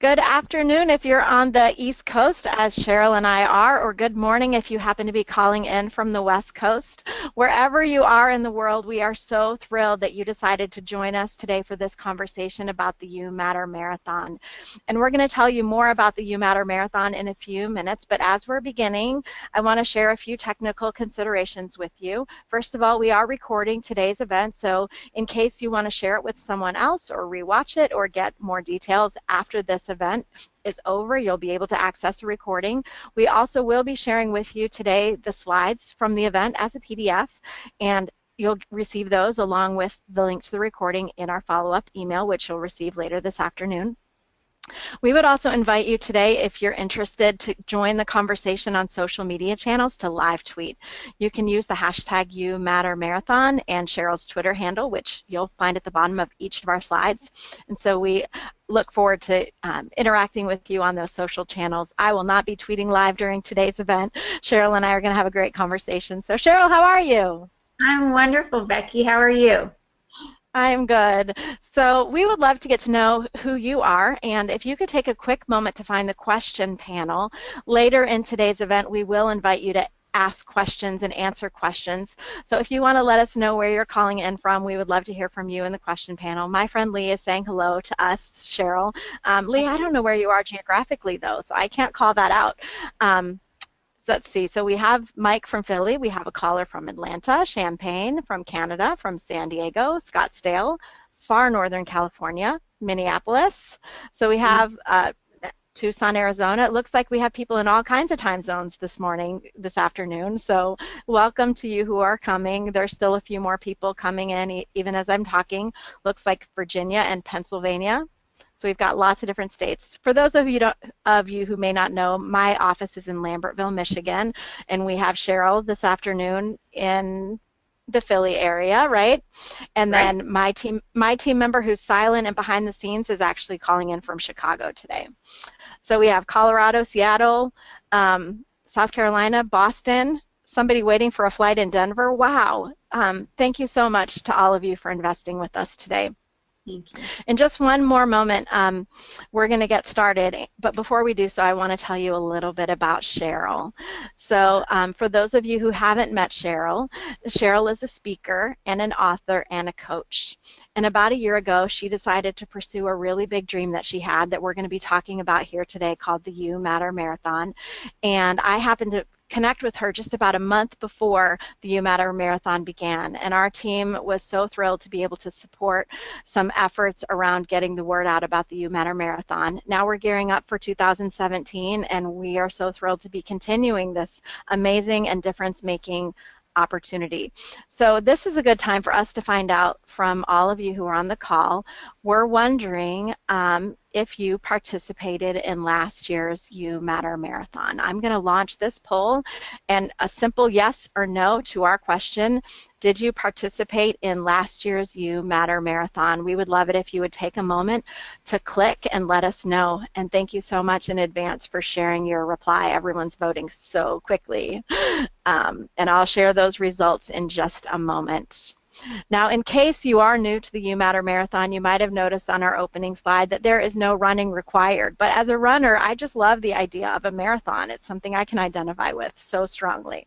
Good afternoon if you're on the East Coast, as Cheryl and I are, or good morning if you happen to be calling in from the West Coast. Wherever you are in the world, we are so thrilled that you decided to join us today for this conversation about the You Matter Marathon. And we're going to tell you more about the You Matter Marathon in a few minutes, but as we're beginning, I want to share a few technical considerations with you. First of all, we are recording today's event, so in case you want to share it with someone else or rewatch it or get more details after this event is over, you'll be able to access a recording. We also will be sharing with you today the slides from the event as a PDF, and you'll receive those along with the link to the recording in our follow-up email, which you'll receive later this afternoon. We would also invite you today, if you're interested, to join the conversation on social media channels to live tweet. You can use the hashtag YouMatterMarathon and Cheryl's Twitter handle, which you'll find at the bottom of each of our slides. And so we look forward to interacting with you on those social channels. I will not be tweeting live during today's event. Cheryl and I are going to have a great conversation. So Cheryl, how are you? I'm wonderful, Becky. How are you? I'm good. So we would love to get to know who you are, and if you could take a quick moment to find the question panel. Later in today's event, we will invite you to ask questions and answer questions. So if you want to let us know where you're calling in from, we would love to hear from you in the question panel. My friend Lee is saying hello to us, Cheryl. Lee, I don't know where you are geographically, though, so I can't call that out. So let's see. So we have Mike from Philly. We have a caller from Atlanta, Champaign, from Canada, from San Diego, Scottsdale, far northern California, Minneapolis. So we have Tucson, Arizona. It looks like we have people in all kinds of time zones this afternoon. So welcome to you who are coming. There's still a few more people coming in, even as I'm talking. Looks like Virginia and Pennsylvania. So we've got lots of different states. For those of you who may not know, my office is in Lambertville, Michigan, and we have Cheryl this afternoon in the Philly area, right? And Right. then my team member who's silent and behind the scenes is actually calling in from Chicago today. So we have Colorado, Seattle, South Carolina, Boston, somebody waiting for a flight in Denver. Wow. Thank you so much to all of you for investing with us today. Thank you. In just one more moment, we're going to get started. But before we do so, I want to tell you a little bit about Cheryl. So for those of you who haven't met Cheryl, Cheryl is a speaker and an author and a coach. And about a year ago, she decided to pursue a really big dream that she had that we're going to be talking about here today called the You Matter Marathon. And I happened to connect with her just about a month before the You Matter Marathon began. And our team was so thrilled to be able to support some efforts around getting the word out about the You Matter Marathon. Now we're gearing up for 2017, and we are so thrilled to be continuing this amazing and difference-making opportunity. So this is a good time for us to find out from all of you who are on the call. We're wondering if you participated in last year's You Matter Marathon. I'm going to launch this poll, and a simple yes or no to our question: did you participate in last year's You Matter Marathon? We would love it if you would take a moment to click and let us know. And thank you so much in advance for sharing your reply. Everyone's voting so quickly. And I'll share those results in just a moment. Now, in case you are new to the You Matter Marathon, you might have noticed on our opening slide that there is no running required. But as a runner, I just love the idea of a marathon. It's something I can identify with so strongly.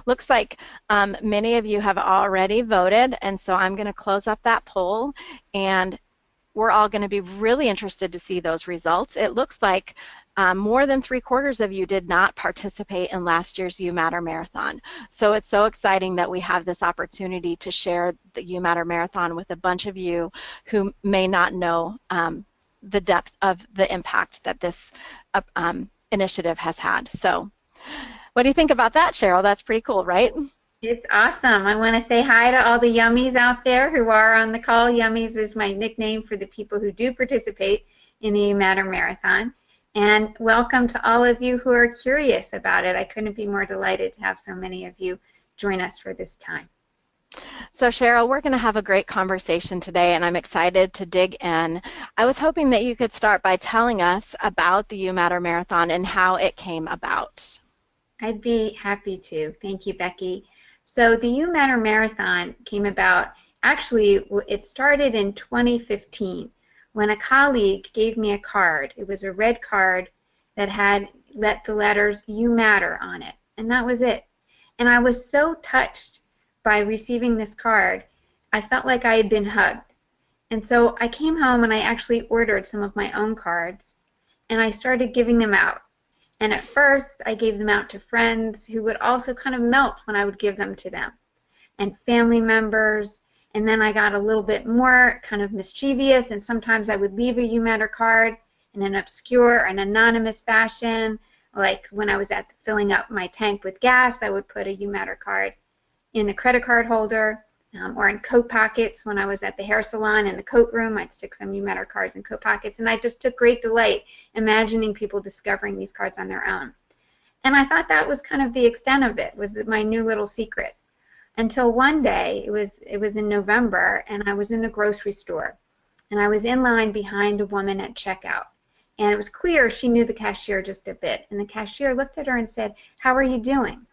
Looks like many of you have already voted, and so I'm going to close up that poll, and we're all going to be really interested to see those results. It looks like more than 3/4 of you did not participate in last year's You Matter Marathon. So it's so exciting that we have this opportunity to share the You Matter Marathon with a bunch of you who may not know the depth of the impact that this initiative has had. So what do you think about that, Cheryl? That's pretty cool, right? It's awesome. I want to say hi to all the yummies out there who are on the call. Yummies is my nickname for the people who do participate in the You Matter Marathon. And welcome to all of you who are curious about it. I couldn't be more delighted to have so many of you join us for this time. So Cheryl, we're going to have a great conversation today, and I'm excited to dig in. I was hoping that you could start by telling us about the You Matter Marathon and how it came about. I'd be happy to. Thank you, Becky. So the You Matter Marathon came about, actually, it started in 2015 when a colleague gave me a card. It was a red card that had the letters "You Matter" on it, and that was it. And I was so touched by receiving this card. I felt like I had been hugged. And so I came home and I actually ordered some of my own cards, and I started giving them out. And at first, I gave them out to friends who would also kind of melt when I would give them to them, and family members. And then I got a little bit more kind of mischievous, and sometimes I would leave a You Matter card in an obscure and anonymous fashion. Like when I was filling up my tank with gas, I would put a You Matter card in the credit card holder, or in coat pockets. When I was at the hair salon in the coat room, I'd stick some You Matter cards in coat pockets, and I just took great delight imagining people discovering these cards on their own. And I thought that was kind of the extent of it, was my new little secret. Until one day, it was in November, and I was in the grocery store, and I was in line behind a woman at checkout. And it was clear she knew the cashier just a bit. And the cashier looked at her and said, "How are you doing?"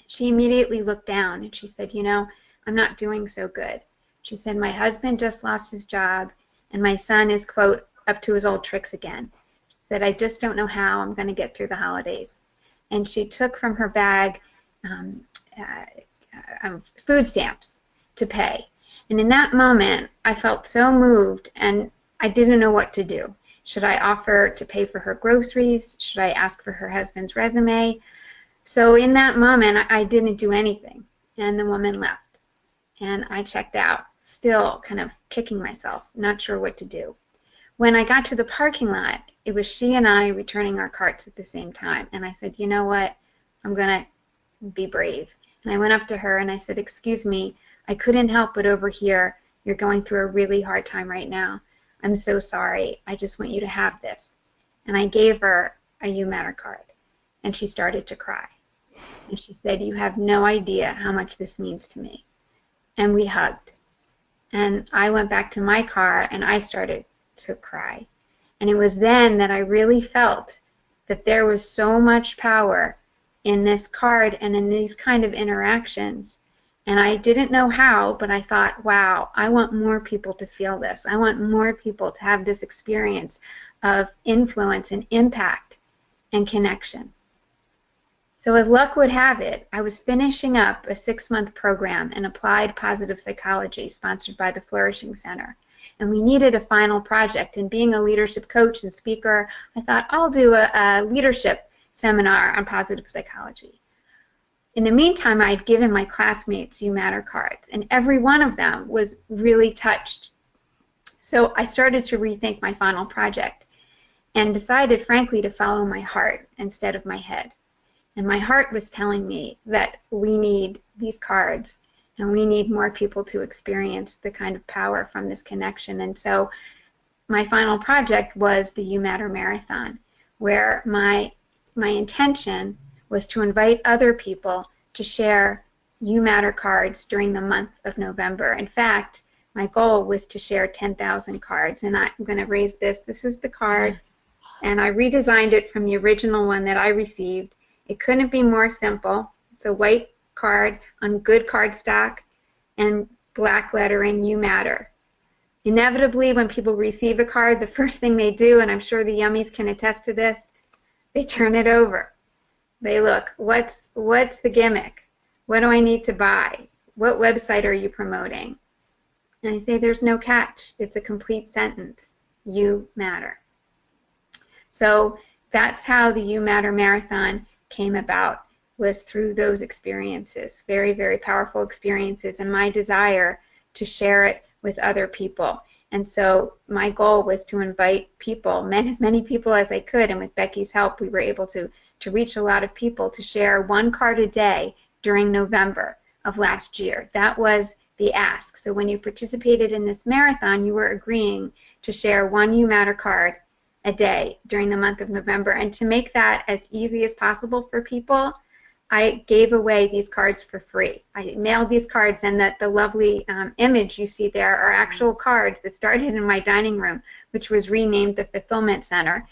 She immediately looked down and she said, "You know, I'm not doing so good." She said, "My husband just lost his job, and my son is, quote, up to his old tricks again." She said, "I just don't know how I'm going to get through the holidays." And she took from her bag food stamps to pay. And in that moment, I felt so moved, and I didn't know what to do. Should I offer to pay for her groceries? Should I ask for her husband's resume? So in that moment, I didn't do anything, and the woman left. And I checked out, still kind of kicking myself, not sure what to do. When I got to the parking lot, it was she and I returning our carts at the same time. And I said, "You know what? I'm going to be brave." And I went up to her and I said, "Excuse me, I couldn't help but overhear you're going through a really hard time right now. I'm so sorry. I just want you to have this." And I gave her a You Matter card. And she started to cry. And she said, "You have no idea how much this means to me." And we hugged. And I went back to my car and I started to cry. And it was then that I really felt that there was so much power in this card and in these kind of interactions. And I didn't know how, but I thought, wow, I want more people to feel this. I want more people to have this experience of influence and impact and connection. So as luck would have it, I was finishing up a 6-month program in applied positive psychology sponsored by the Flourishing Center. And we needed a final project. And being a leadership coach and speaker, I thought I'll do a leadership seminar on positive psychology. In the meantime, I had given my classmates You Matter cards, and every one of them was really touched. So I started to rethink my final project and decided, frankly, to follow my heart instead of my head. And my heart was telling me that we need these cards and we need more people to experience the kind of power from this connection. And so my final project was the You Matter Marathon, where my intention was to invite other people to share You Matter cards during the month of November. In fact, my goal was to share 10,000 cards, and I'm going to raise this. This is the card, and I redesigned it from the original one that I received. It couldn't be more simple. It's a white card on good cardstock and black lettering, You Matter. Inevitably, when people receive a card, the first thing they do, and I'm sure the Yummies can attest to this, they turn it over. They look, what's the gimmick? What do I need to buy? What website are you promoting? And I say, there's no catch. It's a complete sentence. You matter. So that's how the You Matter Marathon came about, was through those experiences, very, very powerful experiences, and my desire to share it with other people. And so my goal was to invite people, as many people as I could, and with Becky's help we were able to reach a lot of people, to share one card a day during November of last year. That was the ask. So when you participated in this marathon, you were agreeing to share one You Matter card a day during the month of November. And to make that as easy as possible for people, I gave away these cards for free. I mailed these cards, and the lovely image you see there are actual cards that started in my dining room, which was renamed the Fulfillment Center,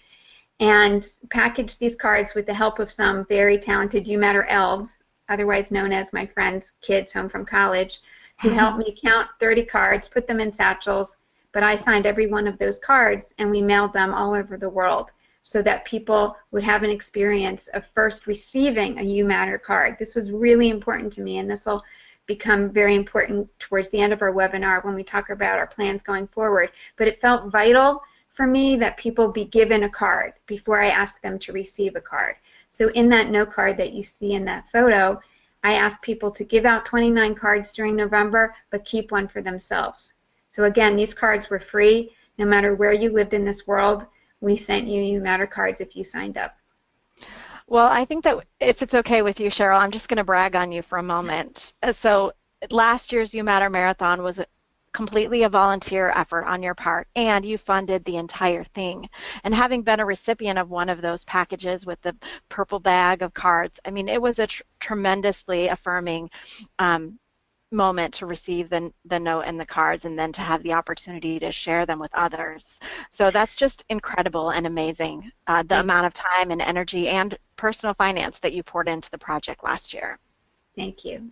and packaged these cards with the help of some very talented You Matter elves, otherwise known as my friends' kids home from college, who helped me count 30 cards, put them in satchels, but I signed every one of those cards and we mailed them all over the world so that people would have an experience of first receiving a You Matter card. This was really important to me, and this will become very important towards the end of our webinar when we talk about our plans going forward. But it felt vital for me that people be given a card before I asked them to receive a card. So in that note card that you see in that photo, I asked people to give out 29 cards during November, but keep one for themselves. So again, these cards were free. No matter where you lived in this world, we sent you You Matter cards if you signed up. Well, I think that if it's okay with you, Cheryl, I'm just going to brag on you for a moment. So last year's You Matter Marathon was completely a volunteer effort on your part, and you funded the entire thing. And having been a recipient of one of those packages with the purple bag of cards, I mean, it was a tremendously affirming moment to receive the note and the cards, and then to have the opportunity to share them with others. So that's just incredible and amazing, the amount of time and energy and personal finance that you poured into the project last year. Thank you.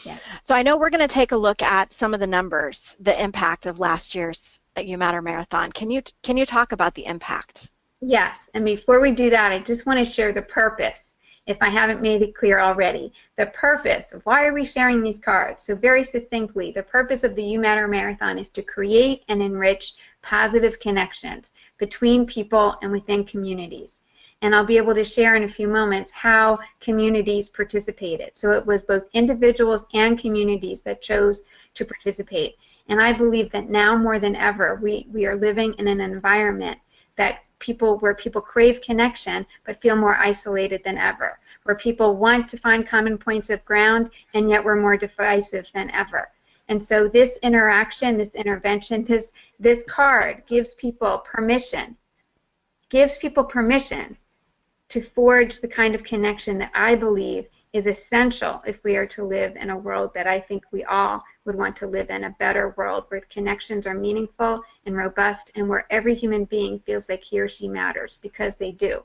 Yes. So I know we're going to take a look at some of the numbers, the impact of last year's You Matter Marathon. Can you talk about the impact? Yes, and before we do that, I just want to share the purpose, if I haven't made it clear already. The purpose of why are we sharing these cards? So very succinctly, the purpose of the You Matter Marathon is to create and enrich positive connections between people and within communities. And I'll be able to share in a few moments how communities participated. So it was both individuals and communities that chose to participate. And I believe that now more than ever, we are living in an environment where people crave connection but feel more isolated than ever, where people want to find common points of ground and yet we're more divisive than ever. And so this interaction, this intervention, this card gives people permission to forge the kind of connection that I believe is essential if we are to live in a world that I think we all would want to live in, a better world where connections are meaningful and robust and where every human being feels like he or she matters, because they do.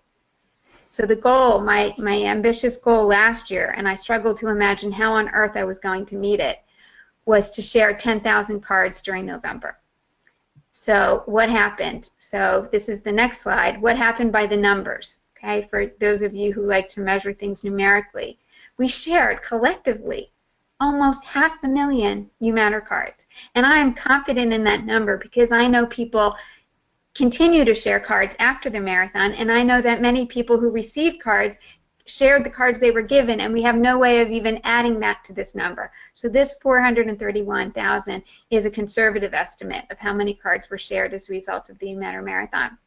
So the goal, my ambitious goal last year, and I struggled to imagine how on earth I was going to meet it, was to share 10,000 cards during November. So what happened? So this is the next slide. What happened by the numbers? Okay, for those of you who like to measure things numerically. We shared collectively almost 500,000 You Matter cards. And I am confident in that number because I know people continue to share cards after the marathon, and I know that many people who received cards shared the cards they were given, and we have no way of even adding that to this number. So this 431,000 is a conservative estimate of how many cards were shared as a result of the You Matter Marathon.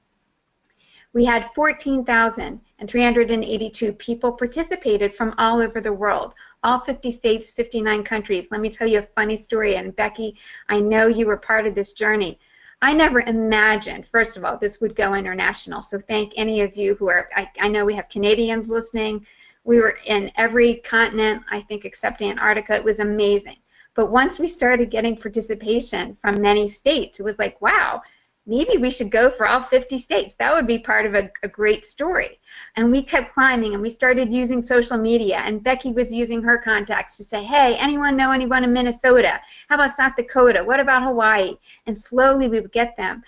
We had 14,382 people participated from all over the world, all 50 states, 59 countries. Let me tell you a funny story, and Becky, I know you were part of this journey. I never imagined, first of all, this would go international, so thank any of you who are, I know we have Canadians listening. We were in every continent, I think, except Antarctica. It was amazing. But once we started getting participation from many states, it was like, wow, maybe we should go for all 50 states. That would be part of a great story. And we kept climbing, and we started using social media, and Becky was using her contacts to say, hey, anyone know anyone in Minnesota? How about South Dakota? What about Hawaii? And slowly we would get them.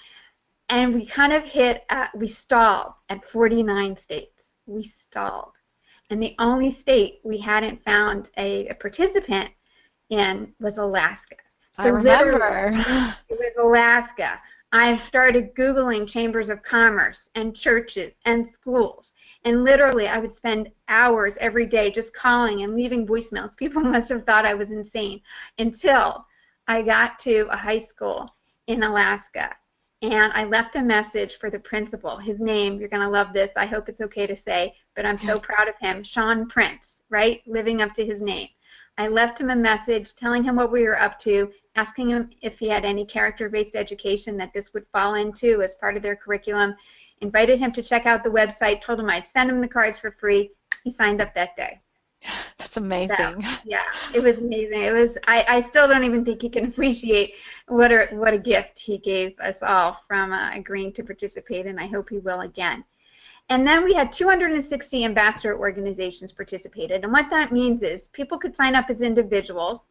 And we kind of we stalled at 49 states. We stalled. And the only state we hadn't found a participant in was Alaska. So I remember. It was Alaska. I've started Googling chambers of commerce and churches and schools. And literally, I would spend hours every day just calling and leaving voicemails. People must have thought I was insane until I got to a high school in Alaska. And I left a message for the principal. His name, you're going to love this. I hope it's okay to say, but I'm so proud of him. Sean Prince, right? Living up to his name. I left him a message telling him what we were up to, asking him if he had any character-based education that this would fall into as part of their curriculum, invited him to check out the website, told him I'd send him the cards for free. He signed up that day. That's amazing. So, yeah, it was amazing. It was. I still don't even think he can appreciate what a gift he gave us all from agreeing to participate, and I hope he will again. And then we had 260 ambassador organizations participated, and what that means is people could sign up as individuals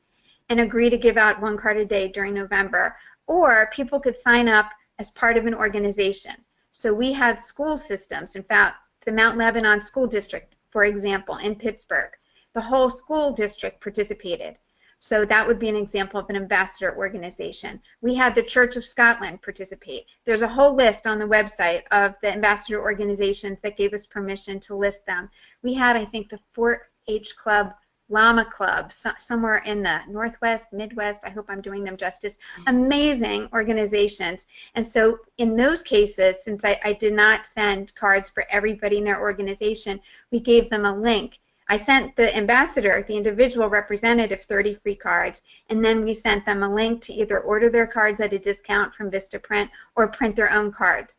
and agree to give out one card a day during November, or people could sign up as part of an organization. So we had school systems. In fact, the Mount Lebanon School District, for example, in Pittsburgh, the whole school district participated. So that would be an example of an ambassador organization. We had the Church of Scotland participate. There's a whole list on the website of the ambassador organizations that gave us permission to list them. We had, I think, the 4-H Club, Llama Club, somewhere in the Northwest, Midwest. I hope I'm doing them justice. Amazing organizations. And so in those cases, since I did not send cards for everybody in their organization, we gave them a link. I sent the ambassador, the individual representative, 30 free cards, and then we sent them a link to either order their cards at a discount from Vistaprint or print their own cards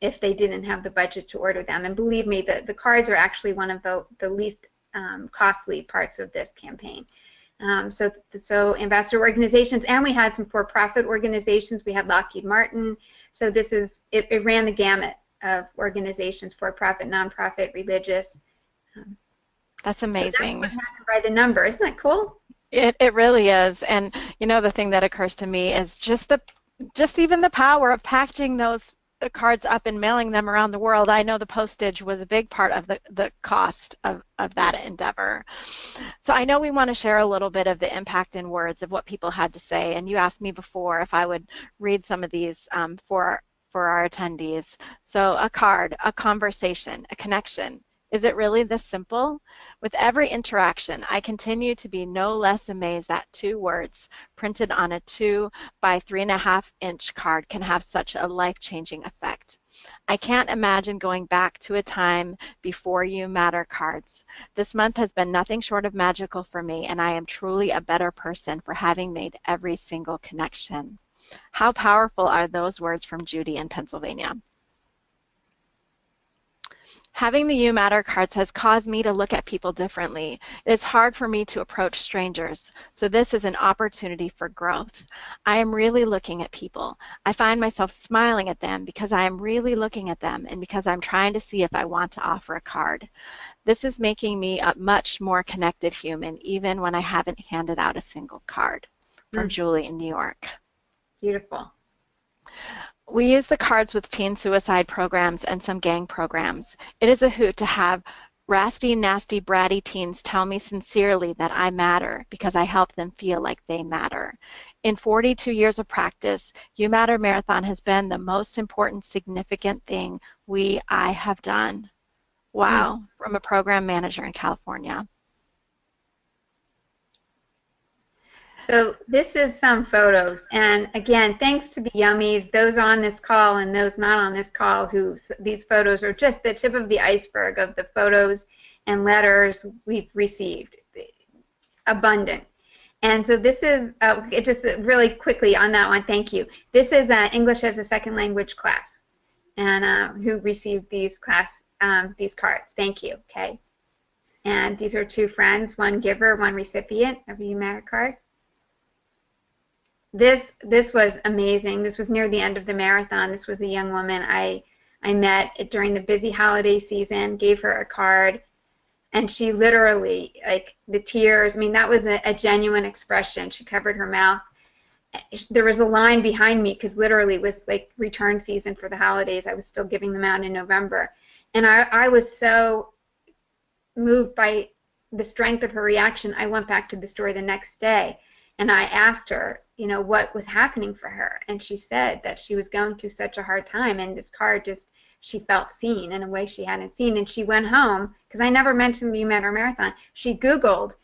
if they didn't have the budget to order them. And believe me, the cards are actually one of the least costly parts of this campaign. So ambassador organizations, and we had some for-profit organizations. We had Lockheed Martin. So it ran the gamut of organizations, for-profit, nonprofit, religious. That's So that's amazing. what happened by the number. Isn't that cool? It really is. And you know, the thing that occurs to me is just even the power of packaging those cards up and mailing them around the world. I know the postage was a big part of the cost of that endeavor. So I know we want to share a little bit of the impact in words of what people had to say. And you asked me before if I would read some of these for our attendees. So a card, a conversation, a connection. Is it really this simple? With every interaction, I continue to be no less amazed that 2 words printed on a 2 by 3.5-inch card can have such a life-changing effect. I can't imagine going back to a time before You Matter cards. This month has been nothing short of magical for me, and I am truly a better person for having made every single connection. How powerful are those words from Judy in Pennsylvania? Having the You Matter cards has caused me to look at people differently. It is hard for me to approach strangers, so this is an opportunity for growth. I am really looking at people. I find myself smiling at them because I am really looking at them and because I'm trying to see if I want to offer a card. This is making me a much more connected human, even when I haven't handed out a single card. From Julie in New York. Beautiful. We use the cards with teen suicide programs and some gang programs. It is a hoot to have rasty, nasty, bratty teens tell me sincerely that I matter because I help them feel like they matter. In 42 years of practice, You Matter Marathon has been the most important, significant thing I have done. Wow, from a program manager in California. So this is some photos, and again, thanks to the Yummies, those on this call and those not on this call, these photos are just the tip of the iceberg of the photos and letters we've received. Abundant. And so this is, it just really quickly on that one, thank you. This is English as a Second Language class, and who received these cards. Thank you, okay? And these are 2 friends, one giver, one recipient of a You Matter card. This was amazing. This was near the end of the marathon. This was a young woman I met during the busy holiday season, gave her a card, and she literally, like the tears, I mean, that was a genuine expression. She covered her mouth. There was a line behind me because literally it was like return season for the holidays. I was still giving them out in November. And I was so moved by the strength of her reaction. I went back to the store the next day and I asked her, you know, what was happening for her. And she said that she was going through such a hard time, and this card just, she felt seen in a way she hadn't seen. And she went home, because I never mentioned the You Matter Marathon. She Googled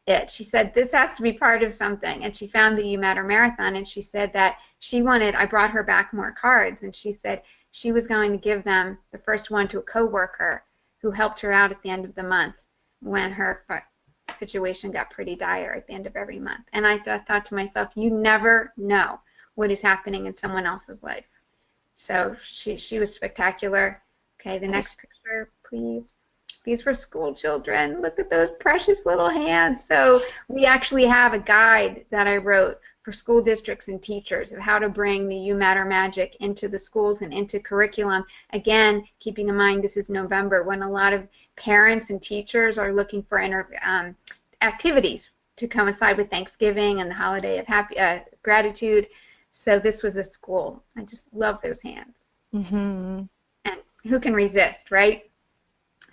it. She said, this has to be part of something. And she found the You Matter Marathon, and she said that she wanted, I brought her back more cards, and she said she was going to give them, the first one to a coworker who helped her out at the end of the month when her situation got pretty dire at the end of every month. And I thought to myself, you never know what is happening in someone else's life. So she was spectacular. Okay, the next picture, please. These were school children. Look at those precious little hands. So we actually have a guide that I wrote for school districts and teachers of how to bring the You Matter magic into the schools and into curriculum. Again, keeping in mind this is November when a lot of parents and teachers are looking for activities to coincide with Thanksgiving and the holiday of gratitude. So this was a school. I just love those hands. Mm-hmm. And who can resist, right?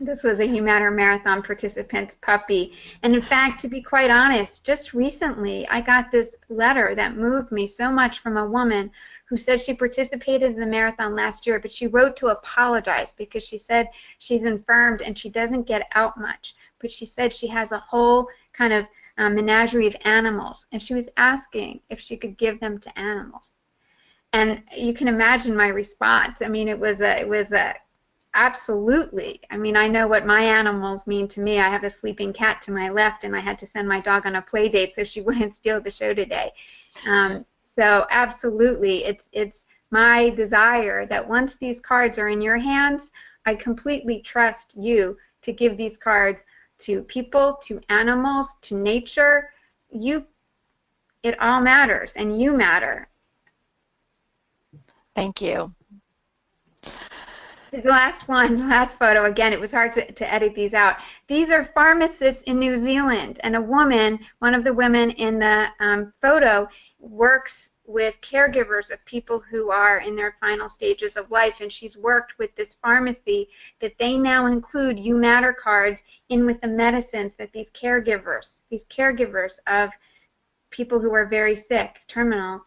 This was a You Matter Marathon participant's puppy. And in fact, to be quite honest, just recently I got this letter that moved me so much from a woman who said she participated in the marathon last year, but she wrote to apologize because she said she's infirmed and she doesn't get out much. But she said she has a whole kind of menagerie of animals, and she was asking if she could give them to animals. And you can imagine my response. I mean, it was a absolutely. I mean, I know what my animals mean to me. I have a sleeping cat to my left, and I had to send my dog on a play date so she wouldn't steal the show today. So absolutely, it's my desire that once these cards are in your hands, I completely trust you to give these cards to people, to animals, to nature. It all matters, and you matter. Thank you. The last photo, again, it was hard to edit these out. These are pharmacists in New Zealand, and a woman, one of the women in the photo, works with caregivers of people who are in their final stages of life, and she's worked with this pharmacy that they now include You Matter cards in with the medicines that these caregivers of people who are very sick, terminal,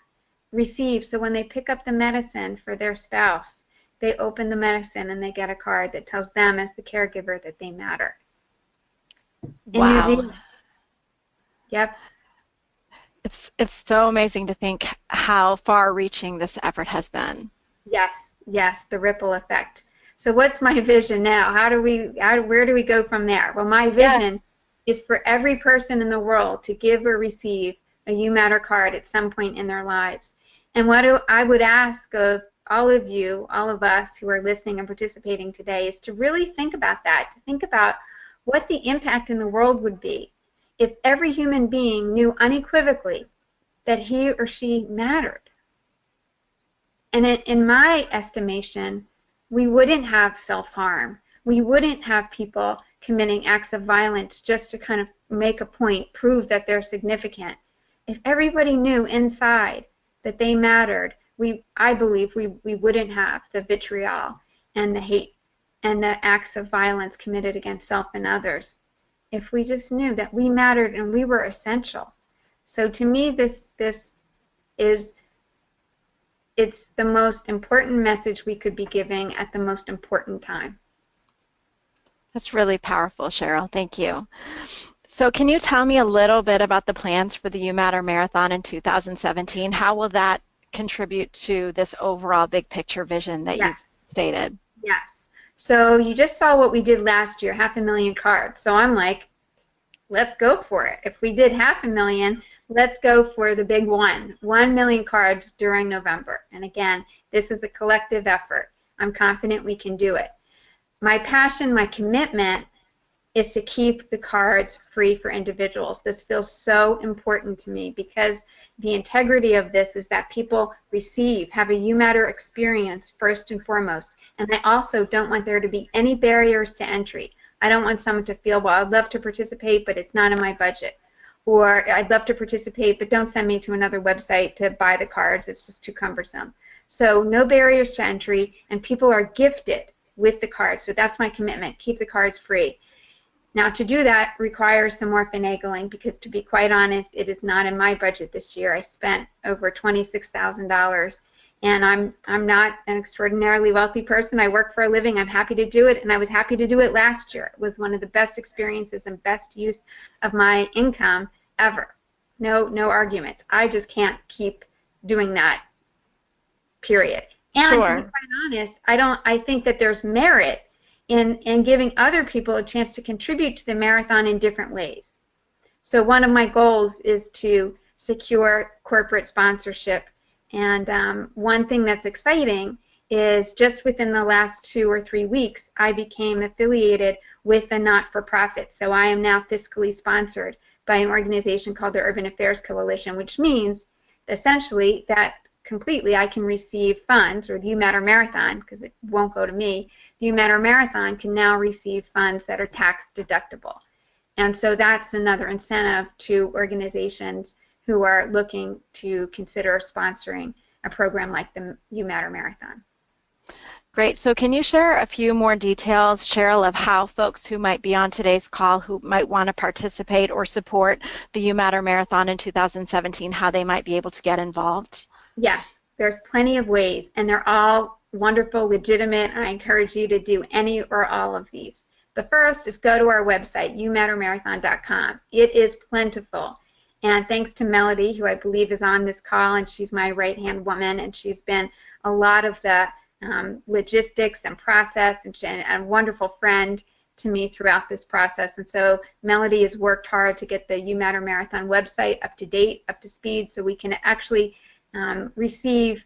receive. So when they pick up the medicine for their spouse, they open the medicine and they get a card that tells them as the caregiver that they matter. In New Wow. Zealand. Yep. It's so amazing to think how far-reaching this effort has been. Yes, the ripple effect. So what's my vision now? Where do we go from there? Well, my vision is for every person in the world to give or receive a You Matter card at some point in their lives. And what I would ask of all of you, all of us who are listening and participating today, is to really think about that, to think about what the impact in the world would be if every human being knew unequivocally that he or she mattered. And in my estimation, we wouldn't have self-harm. We wouldn't have people committing acts of violence just to kind of make a point, prove that they're significant. If everybody knew inside that they mattered, I believe we wouldn't have the vitriol and the hate and the acts of violence committed against self and others. If we just knew that we mattered and we were essential. So to me, it's the most important message we could be giving at the most important time. That's really powerful, Cheryl. Thank you. So can you tell me a little bit about the plans for the You Matter Marathon in 2017? How will that contribute to this overall big picture vision that you've stated? Yes. So you just saw what we did last year, 500,000 cards. So I'm like, let's go for it. If we did 500,000, let's go for the big 1 million cards during November. And again, this is a collective effort. I'm confident we can do it. My passion, my commitment is to keep the cards free for individuals. This feels so important to me because the integrity of this is that people have a You Matter experience first and foremost. And I also don't want there to be any barriers to entry. I don't want someone to feel, well, I'd love to participate, but it's not in my budget. Or I'd love to participate, but don't send me to another website to buy the cards. It's just too cumbersome. So no barriers to entry, and people are gifted with the cards. So that's my commitment. Keep the cards free. Now, to do that requires some more finagling because, to be quite honest, it is not in my budget this year. I spent over $26,000, and I'm not an extraordinarily wealthy person. I work for a living. I'm happy to do it, and I was happy to do it last year. It was one of the best experiences and best use of my income ever. No arguments. I just can't keep doing that, period. And to be quite honest, I think that there's merit in giving other people a chance to contribute to the marathon in different ways. So one of my goals is to secure corporate sponsorship. And one thing that's exciting is just within the last 2 or 3 weeks, I became affiliated with a not-for-profit. So I am now fiscally sponsored by an organization called the Urban Affairs Coalition, which means essentially that completely I can receive funds, or the You Matter Marathon, because it won't go to me, the You Matter Marathon can now receive funds that are tax deductible. And so that's another incentive to organizations who are looking to consider sponsoring a program like the You Matter Marathon. Great. So can you share a few more details, Cheryl, of how folks who might be on today's call who might want to participate or support the You Matter Marathon in 2017, how they might be able to get involved? Yes, there's plenty of ways, and they're all wonderful, legitimate, and I encourage you to do any or all of these. The first is go to our website, youmattermarathon.com. It is plentiful. And thanks to Melody, who I believe is on this call, and she's my right-hand woman, and she's been a lot of the logistics and process, and a wonderful friend to me throughout this process. And so Melody has worked hard to get the You Matter Marathon website up to date, up to speed, so we can actually receive,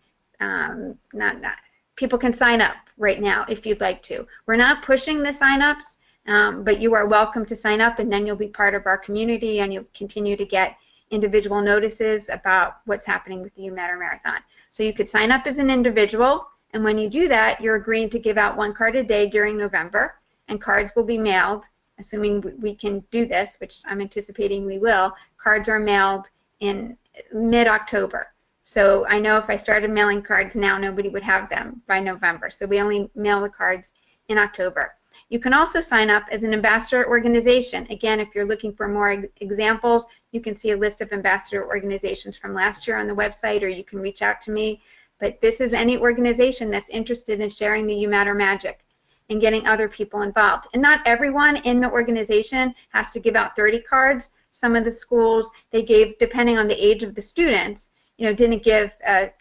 people can sign up right now if you'd like to. We're not pushing the sign-ups, but you are welcome to sign up, and then you'll be part of our community, and you'll continue to get individual notices about what's happening with the You Matter Marathon. So you could sign up as an individual, and when you do that, you're agreeing to give out 1 card a day during November, and cards will be mailed, assuming we can do this, which I'm anticipating we will. Cards are mailed in mid-October. So I know if I started mailing cards now, nobody would have them by November. So we only mail the cards in October. You can also sign up as an ambassador organization. Again, if you're looking for more examples, you can see a list of ambassador organizations from last year on the website, or you can reach out to me. But this is any organization that's interested in sharing the You Matter magic and getting other people involved. And not everyone in the organization has to give out 30 cards. Some of the schools, they gave, depending on the age of the students, didn't give a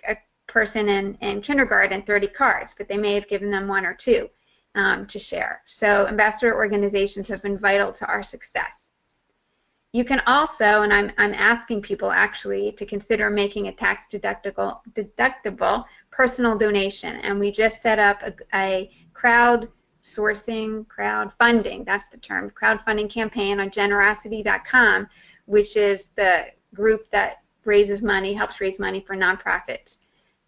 person in kindergarten 30 cards, but they may have given them 1 or 2 to share. So ambassador organizations have been vital to our success. You can also, and I'm asking people actually to consider making a tax deductible personal donation, and we just set up a crowdfunding, that's the term, crowdfunding campaign on generosity.com, which is the group that raises money, helps raise money for nonprofits.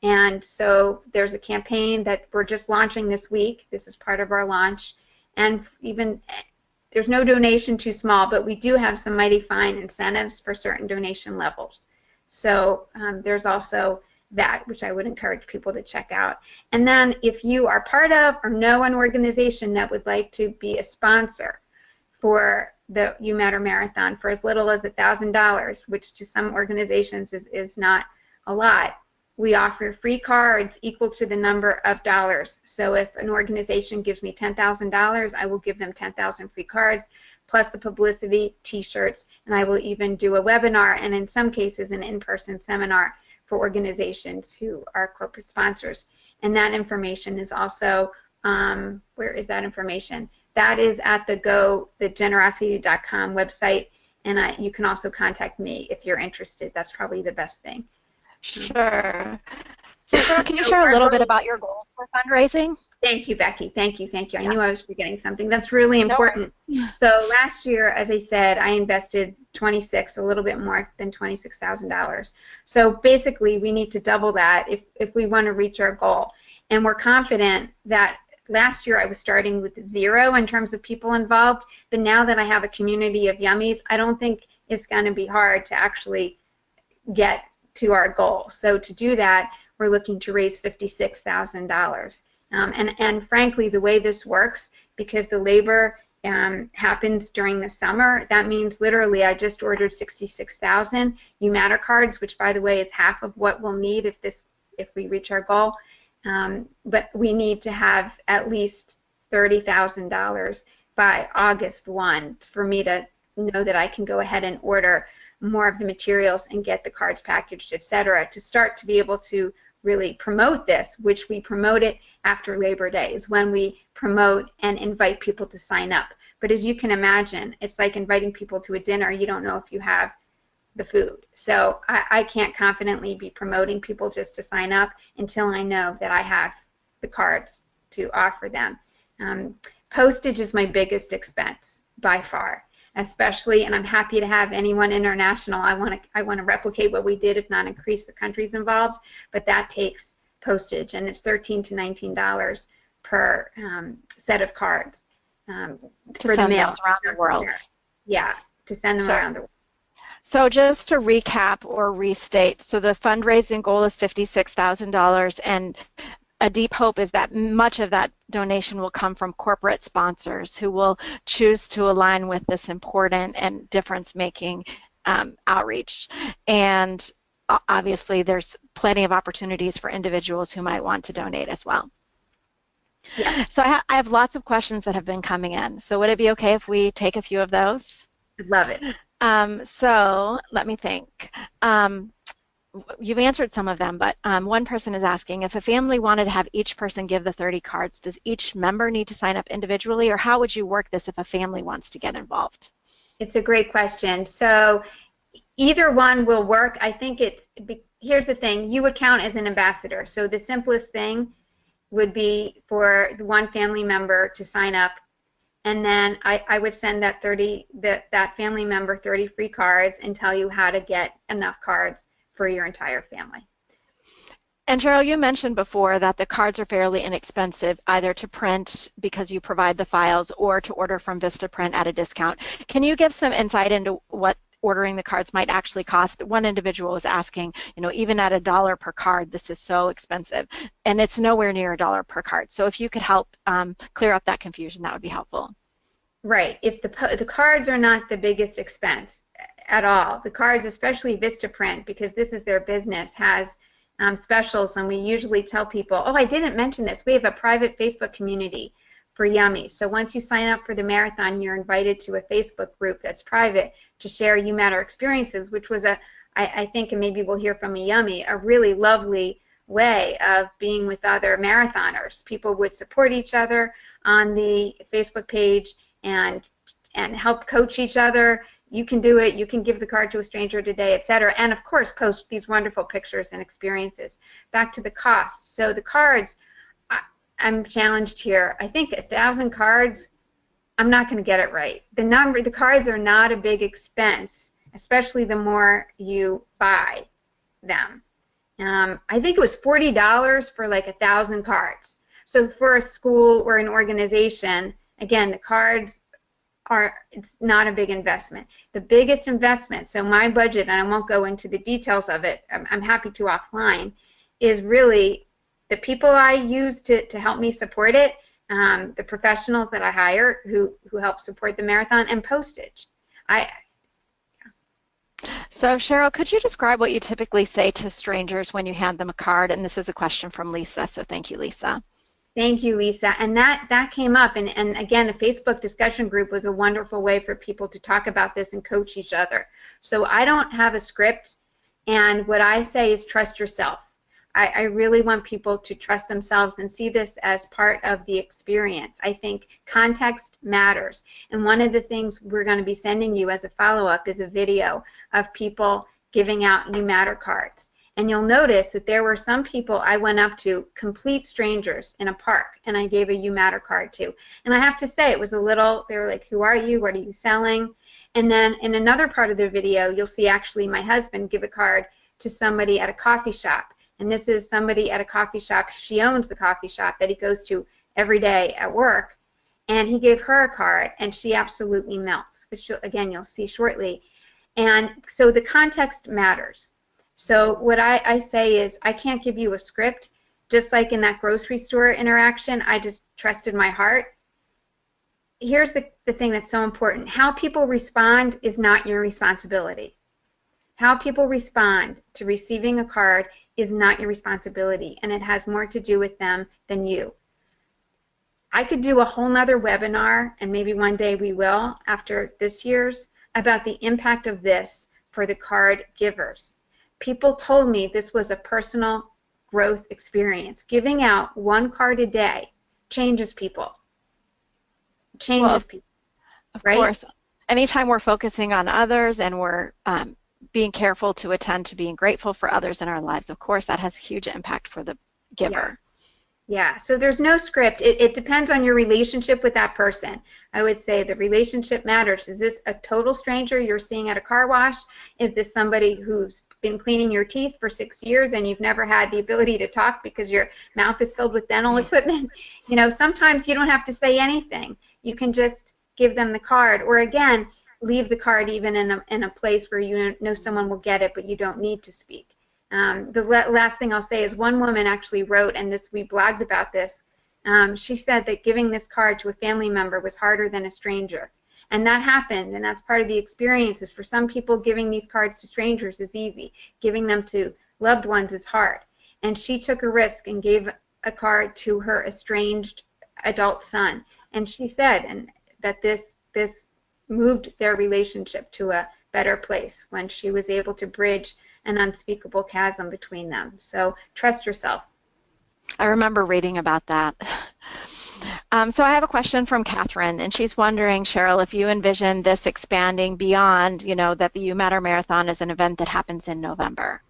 And so there's a campaign that we're just launching this week. This is part of our launch. And even there's no donation too small, but we do have some mighty fine incentives for certain donation levels. So there's also that, which I would encourage people to check out. And then if you are part of or know an organization that would like to be a sponsor for the You Matter Marathon for as little as $1,000, which to some organizations is not a lot, we offer free cards equal to the number of dollars. So if an organization gives me $10,000, I will give them 10,000 free cards, plus the publicity, t-shirts, and I will even do a webinar, and in some cases an in-person seminar for organizations who are corporate sponsors. And that information is also, where is that information? That is at the generosity.com website, and you can also contact me if you're interested. That's probably the best thing. Sure. So, Cheryl, can you share a little bit about your goals for fundraising? Thank you, Becky. Thank you. Thank you. I Yes. knew I was forgetting something. That's really important. No. So last year, as I said, I invested a little bit more than $26,000. So basically, we need to double that if we want to reach our goal. And we're confident that last year I was starting with 0 in terms of people involved, but now that I have a community of yummies, I don't think it's going to be hard to actually get to our goal. So to do that, we're looking to raise $56,000. And frankly, the way this works, because the labor happens during the summer, that means literally I just ordered 66,000 You Matter cards, which by the way is half of what we'll need if we reach our goal. But we need to have at least $30,000 by August 1 for me to know that I can go ahead and order more of the materials and get the cards packaged, etc., to start to be able to really promote this, which we promote it after Labor Day, is when we promote and invite people to sign up. But as you can imagine, it's like inviting people to a dinner. You don't know if you have the food. So I can't confidently be promoting people just to sign up until I know that I have the cards to offer them. Postage is my biggest expense by far, especially, and I'm happy to have anyone international. I want to replicate what we did, if not increase the countries involved, but that takes postage, and it's $13 to $19 per set of cards to send those around the world. Yeah, to send them around the world. So just to recap or restate, so the fundraising goal is $56,000, and a deep hope is that much of that donation will come from corporate sponsors who will choose to align with this important and difference-making outreach. And obviously, there's plenty of opportunities for individuals who might want to donate as well. Yes, So I have lots of questions that have been coming in. So would it be okay if we take a few of those? I'd love it. So let me think. Um, you've answered some of them, but one person is asking if a family wanted to have each person give the 30 cards, does each member need to sign up individually, or how would you work this if a family wants to get involved? It's a great question. So either one will work. I think here's the thing, you would count as an ambassador. So the simplest thing would be for the one family member to sign up, and then I would send that family member 30 free cards and tell you how to get enough cards for your entire family. And Cheryl, you mentioned before that the cards are fairly inexpensive, either to print because you provide the files or to order from Vistaprint at a discount. Can you give some insight into what ordering the cards might actually cost? One individual was asking, even at $1 per card, this is so expensive, and it's nowhere near $1 per card. So if you could help clear up that confusion, that would be helpful. Right. It's the cards are not the biggest expense at all. The cards, especially Vistaprint, because this is their business, has specials, and we usually tell people, oh, I didn't mention this, we have a private Facebook community for Yummies. So once you sign up for the marathon, you're invited to a Facebook group that's private to share You Matter experiences, which was I think, and maybe we'll hear from a Yummy, a really lovely way of being with other marathoners. People would support each other on the Facebook page and help coach each other. You can do it. You can give the card to a stranger today, etc. And of course, post these wonderful pictures and experiences. Back to the costs. So the cards, I'm challenged here. I think 1,000 cards, I'm not going to get it right. The cards are not a big expense, especially the more you buy them. I think it was $40 for like 1,000 cards. So for a school or an organization, again, the cards it's not a big investment. The biggest investment, so my budget, and I won't go into the details of it, I'm happy to offline, is really the people I use to help me support it, the professionals that I hire who help support the marathon, and postage. So Cheryl, could you describe what you typically say to strangers when you hand them a card? And this is a question from Lisa, so thank you, Lisa. Thank you, Lisa. And that came up, and again, the Facebook discussion group was a wonderful way for people to talk about this and coach each other. So I don't have a script, and what I say is trust yourself. I really want people to trust themselves and see this as part of the experience. I think context matters, and one of the things we're going to be sending you as a follow-up is a video of people giving out You Matter cards. And you'll notice that there were some people I went up to, complete strangers in a park, and I gave a You Matter card to. And I have to say, it was a little, they were like, who are you? What are you selling? And then in another part of the video, you'll see actually my husband give a card to somebody at a coffee shop. And this is somebody at a coffee shop. She owns the coffee shop that he goes to every day at work. And he gave her a card, and she absolutely melts, which again, you'll see shortly. And so the context matters. So what I say is, I can't give you a script. Just like in that grocery store interaction, I just trusted my heart. Here's the thing that's so important. How people respond is not your responsibility. How people respond to receiving a card is not your responsibility, and it has more to do with them than you. I could do a whole nother webinar, and maybe one day we will after this year's, about the impact of this for the card givers. People told me this was a personal growth experience. Giving out one card a day changes people. Changes people. Of right? course. Anytime we're focusing on others and we're being careful to attend to being grateful for others in our lives, of course, that has huge impact for the giver. Yeah, so there's no script. It depends on your relationship with that person. I would say the relationship matters. Is this a total stranger you're seeing at a car wash? Is this somebody who's been cleaning your teeth for 6 years and you've never had the ability to talk because your mouth is filled with dental equipment? Sometimes you don't have to say anything. You can just give them the card. Or again, leave the card even in a place where you know someone will get it, but you don't need to speak. The last thing I'll say is one woman actually wrote, and we blogged about this. She said that giving this card to a family member was harder than a stranger. And that happened, and that's part of the experience. Is for some people, giving these cards to strangers is easy. Giving them to loved ones is hard. And she took a risk and gave a card to her estranged adult son. And she said that this moved their relationship to a better place when she was able to bridge an unspeakable chasm between them. So trust yourself. I remember reading about that. So I have a question from Catherine, and she's wondering, Cheryl, if you envision this expanding beyond, that the You Matter Marathon is an event that happens in November.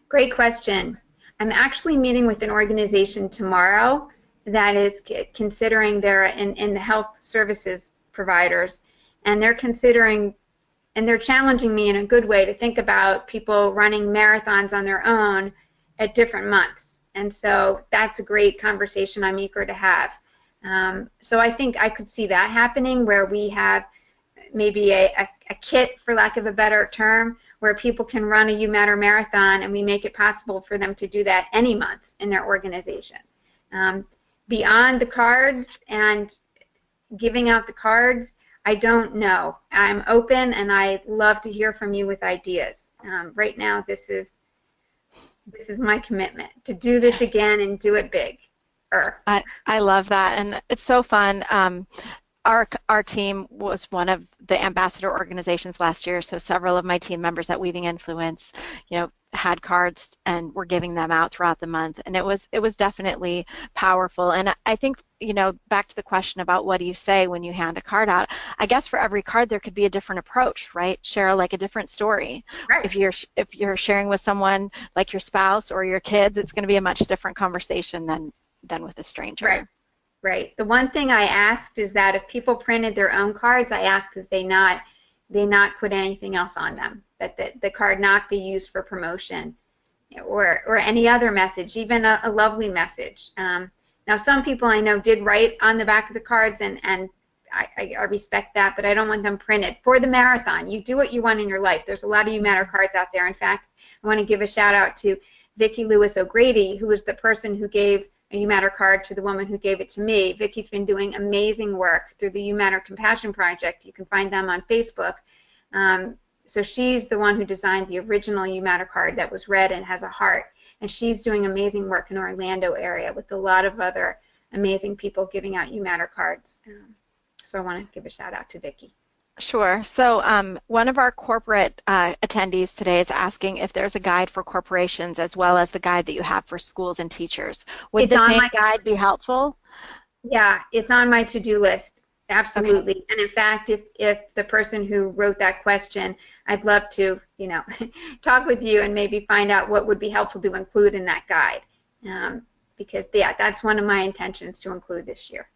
Great question. I'm actually meeting with an organization tomorrow that is considering in the health services providers, and they're considering, and they're challenging me in a good way to think about people running marathons on their own at different months. And so that's a great conversation I'm eager to have. So I think I could see that happening, where we have maybe a kit, for lack of a better term, where people can run a You Matter Marathon, and we make it possible for them to do that any month in their organization. Beyond the cards and giving out the cards, I don't know. I'm open, and I love to hear from you with ideas. Right now, this is my commitment to do this again and do it big. I love that, and it's so fun. Our team was one of the ambassador organizations last year, so several of my team members at Weaving Influence, had cards and were giving them out throughout the month, and it was definitely powerful. And I think, back to the question about what do you say when you hand a card out, I guess for every card there could be a different approach, right, Cheryl? Like a different story. Right. If you're sharing with someone like your spouse or your kids, it's going to be a much different conversation than with a stranger. Right. Right. The one thing I asked is that if people printed their own cards, I asked that they not put anything else on them, that the card not be used for promotion or any other message, even a lovely message. Now, some people I know did write on the back of the cards, and I respect that, but I don't want them printed. For the marathon, you do what you want in your life. There's a lot of You Matter cards out there. In fact, I want to give a shout out to Vicki Lewis O'Grady, who was the person who gave a You Matter card to the woman who gave it to me. Vicki's been doing amazing work through the You Matter Compassion Project. You can find them on Facebook. So she's the one who designed the original You Matter card that was red and has a heart. And she's doing amazing work in the Orlando area with a lot of other amazing people giving out You Matter cards. So I want to give a shout out to Vicki. Sure. So one of our corporate attendees today is asking if there's a guide for corporations as well as the guide that you have for schools and teachers. Would the same guide be helpful? Yeah, it's on my to-do list. Absolutely. Okay. And in fact, if the person who wrote that question, I'd love to, talk with you and maybe find out what would be helpful to include in that guide. Because, yeah, that's one of my intentions to include this year.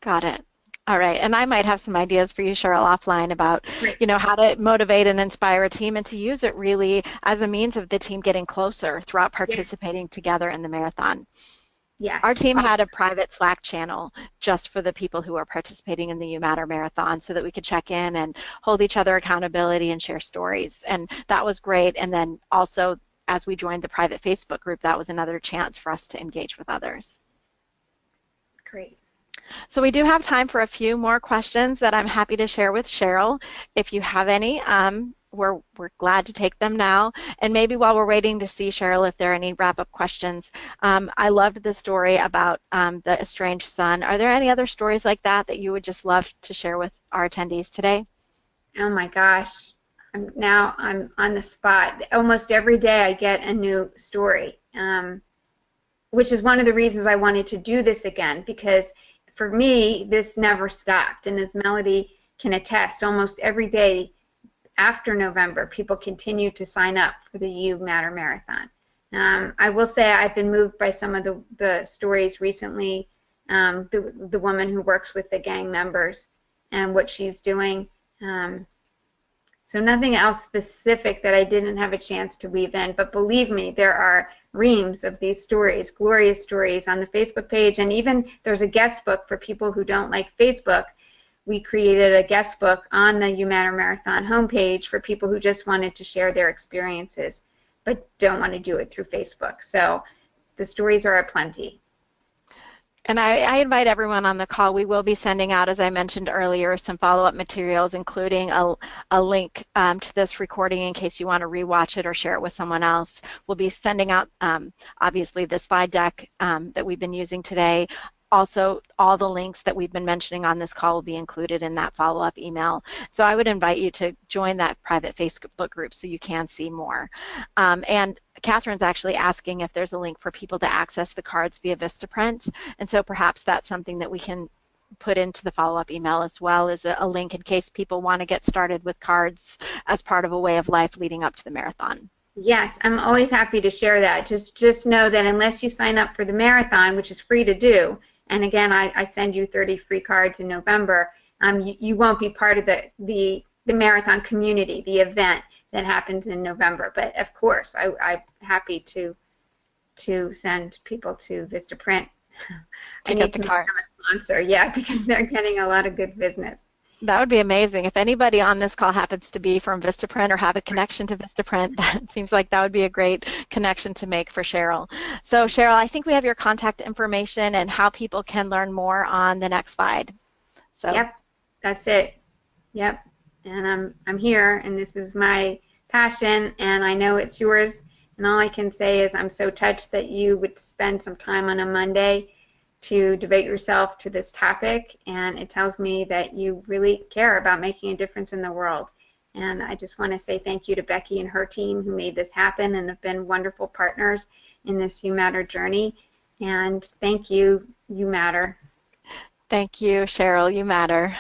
Got it. All right, and I might have some ideas for you, Cheryl, offline about, how to motivate and inspire a team and to use it really as a means of the team getting closer throughout participating together in the marathon. Yeah. Our team had a private Slack channel just for the people who are participating in the You Matter Marathon so that we could check in and hold each other accountability and share stories, and that was great. And then also, as we joined the private Facebook group, that was another chance for us to engage with others. Great. So we do have time for a few more questions that I'm happy to share with Cheryl. If you have any, we're glad to take them now. And maybe while we're waiting to see, Cheryl, if there are any wrap-up questions, I loved the story about the estranged son. Are there any other stories like that you would just love to share with our attendees today? Oh my gosh. I'm on the spot. Almost every day I get a new story, which is one of the reasons I wanted to do this again, because for me, this never stopped. And as Melody can attest, almost every day after November, people continue to sign up for the You Matter Marathon. I will say I've been moved by some of the stories recently, the woman who works with the gang members and what she's doing. So nothing else specific that I didn't have a chance to weave in, but believe me, there are reams of these stories, glorious stories on the Facebook page, and even there's a guest book for people who don't like Facebook we created a guest book on the You Matter Marathon homepage for people who just wanted to share their experiences but don't want to do it through Facebook. So the stories are aplenty. And I invite everyone on the call. We will be sending out, as I mentioned earlier, some follow-up materials, including a link to this recording in case you want to rewatch it or share it with someone else. We'll be sending out, obviously, the slide deck that we've been using today. Also, all the links that we've been mentioning on this call will be included in that follow-up email. So I would invite you to join that private Facebook group so you can see more. And Catherine's actually asking if there's a link for people to access the cards via Vistaprint. And so perhaps that's something that we can put into the follow-up email as well as a link in case people want to get started with cards as part of a way of life leading up to the marathon. Yes, I'm always happy to share that. Just know that unless you sign up for the marathon, which is free to do, and again, I send you 30 free cards in November, you won't be part of the marathon community, the event that happens in November. But of course, I'm happy to send people to Vistaprint. I To need get to the make them cards. a sponsor, yeah, because they're getting a lot of good business. That would be amazing. If anybody on this call happens to be from Vistaprint or have a connection to Vistaprint, that seems like that would be a great connection to make for Cheryl. So Cheryl, I think we have your contact information and how people can learn more on the next slide. So Yep, that's it. Yep, and I'm here, and this is my passion, and I know it's yours. And all I can say is I'm so touched that you would spend some time on a Monday to devote yourself to this topic, and it tells me that you really care about making a difference in the world. And I just want to say thank you to Becky and her team who made this happen and have been wonderful partners in this You Matter journey. And thank you, You Matter. thank you, Cheryl. You matter.